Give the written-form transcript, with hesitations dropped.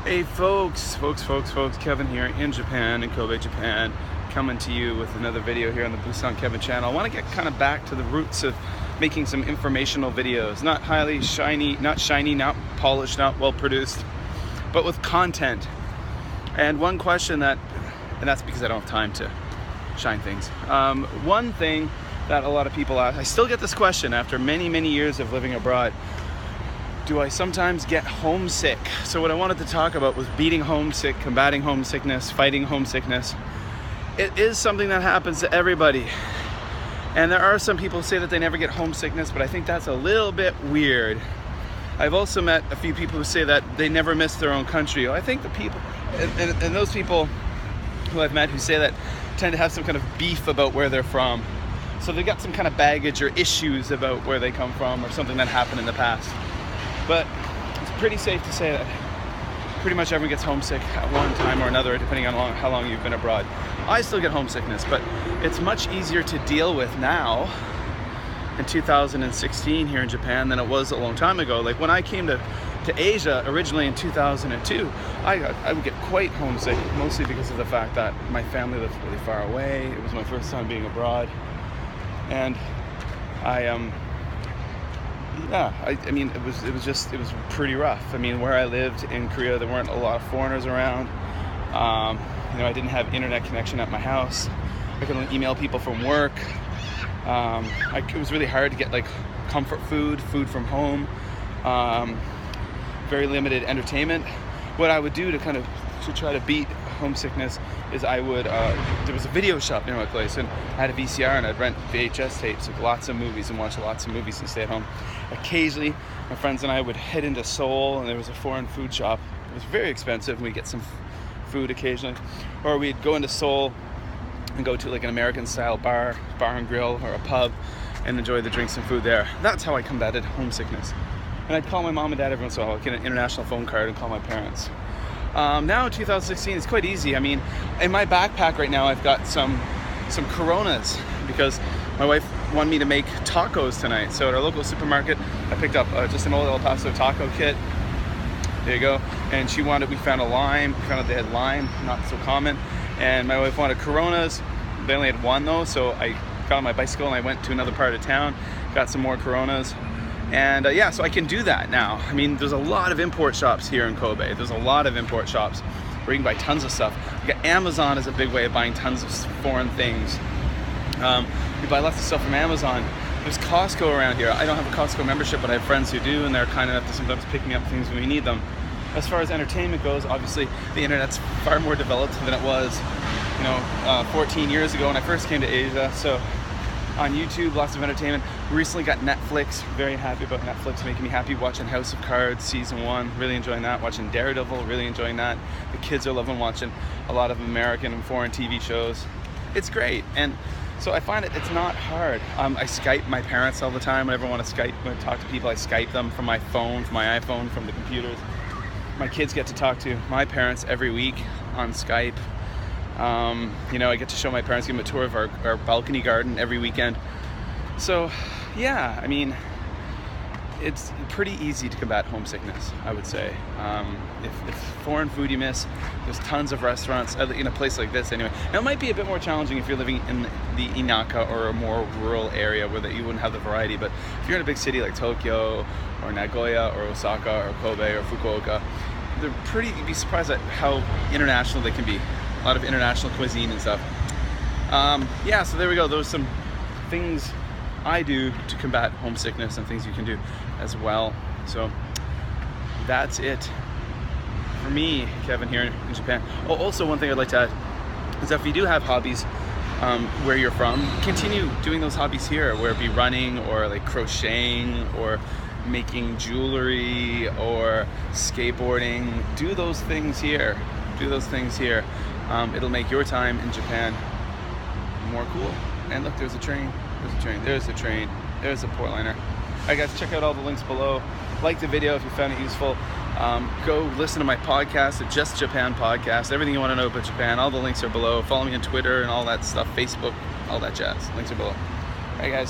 Hey folks, Kevin here in Japan, in Kobe, Japan, coming to you with another video here on the Busan Kevin channel. I want to get kind of back to the roots of making some informational videos, not shiny, not polished, not well produced, but with content. And one question and that's because I don't have time to shine things. One thing that a lot of people ask, I still get this question after many years of living abroad. Do I sometimes get homesick? So what I wanted to talk about was beating homesick, combating homesickness, fighting homesickness. It is something that happens to everybody. And there are some people who say that they never get homesickness, but I think that's a little bit weird. I've also met a few people who say that they never miss their own country. I think the people, and those people who I've met who say that tend to have some kind of beef about where they're from. So they've got some kind of baggage or issues about where they come from or something that happened in the past. But it's pretty safe to say that pretty much everyone gets homesick at one time or another, depending on how long you've been abroad. I still get homesickness, but it's much easier to deal with now in 2016 here in Japan than it was a long time ago. Like when I came to Asia originally in 2002, I would get quite homesick, mostly because of the fact that my family lived really far away. It was my first time being abroad, and I mean, it was pretty rough. I mean, where I lived in Korea, there weren't a lot of foreigners around. I didn't have internet connection at my house. I could only email people from work. It was really hard to get like comfort food from home. Very limited entertainment. What I would do to try to beat homesickness is I would, there was a video shop near my place, and I had a VCR, and I'd rent VHS tapes of lots of movies and watch lots of movies and stay at home. Occasionally, my friends and I would head into Seoul, and there was a foreign food shop. It was very expensive, and we'd get some food occasionally. Or we'd go into Seoul and go to like an American-style bar and grill, or a pub, and enjoy the drinks and food there. That's how I combated homesickness. And I'd call my mom and dad every once in a while. I'd get an international phone card and call my parents. Now in 2016, it's quite easy. I mean, in my backpack right now, I've got some Coronas because my wife wanted me to make tacos tonight. So at our local supermarket, I picked up just an old El Paso taco kit. There you go. And we found a lime. We found out they had lime, not so common. And my wife wanted Coronas. They only had one though, so I got on my bicycle and I went to another part of town, got some more Coronas. And so I can do that now. I mean, there's a lot of import shops here in Kobe. There's a lot of import shops where you can buy tons of stuff. You got Amazon is a big way of buying tons of foreign things. You buy lots of stuff from Amazon. There's Costco around here. I don't have a Costco membership, but I have friends who do, and they're kind enough to sometimes pick me up things when we need them. As far as entertainment goes, obviously the internet's far more developed than it was, 14 years ago when I first came to Asia. So on YouTube, lots of entertainment. We recently got Netflix. Very happy about Netflix, making me happy. Watching House of Cards season 1, really enjoying that. Watching Daredevil, really enjoying that. The kids are loving watching a lot of American and foreign TV shows. It's great, and so I find it's not hard. I Skype my parents all the time. Whenever I want to talk to people, I Skype them from my phone, from my iPhone, from the computers. My kids get to talk to my parents every week on Skype. I get to show my parents, give them a tour of our balcony garden every weekend. So, yeah, I mean, it's pretty easy to combat homesickness, I would say. If foreign food you miss, there's tons of restaurants in a place like this anyway. Now, it might be a bit more challenging if you're living in the Inaka or a more rural area where you wouldn't have the variety, but if you're in a big city like Tokyo or Nagoya or Osaka or Kobe or Fukuoka, you'd be surprised at how international they can be. A lot of international cuisine and stuff. So there we go. Those are some things I do to combat homesickness and things you can do as well. So that's it for me, Kevin, here in Japan. Oh, also one thing I'd like to add is that if you do have hobbies where you're from, continue doing those hobbies here, whether it be running or like crocheting or making jewelry or skateboarding. Do those things here. It'll make your time in Japan more cool. And look, there's a train. There's a port liner. Alright guys, check out all the links below. Like the video if you found it useful. Go listen to my podcast, the Just Japan podcast. Everything you want to know about Japan, all the links are below. Follow me on Twitter and all that stuff, Facebook, all that jazz. Links are below. Alright guys.